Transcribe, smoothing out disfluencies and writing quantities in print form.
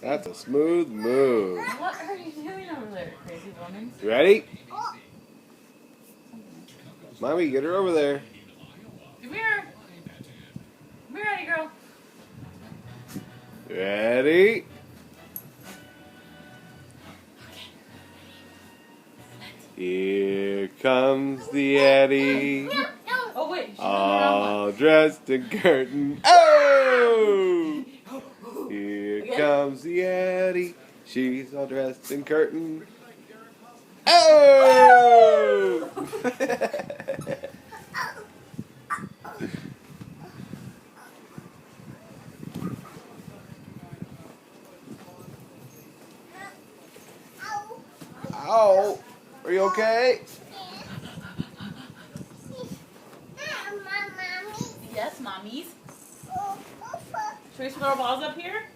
That's a smooth move. What are you doing over there, crazy woman? You ready? Mommy, get her over there. Come here. Come here, Eddie girl. Ready? Here comes the Eddie. Oh, wait. She's All dressed in curtain. Oh! Here comes the Eddie. She's all dressed in curtain. Oh! Ow! Are you okay? Yes, mommies. Should we throw our balls up here?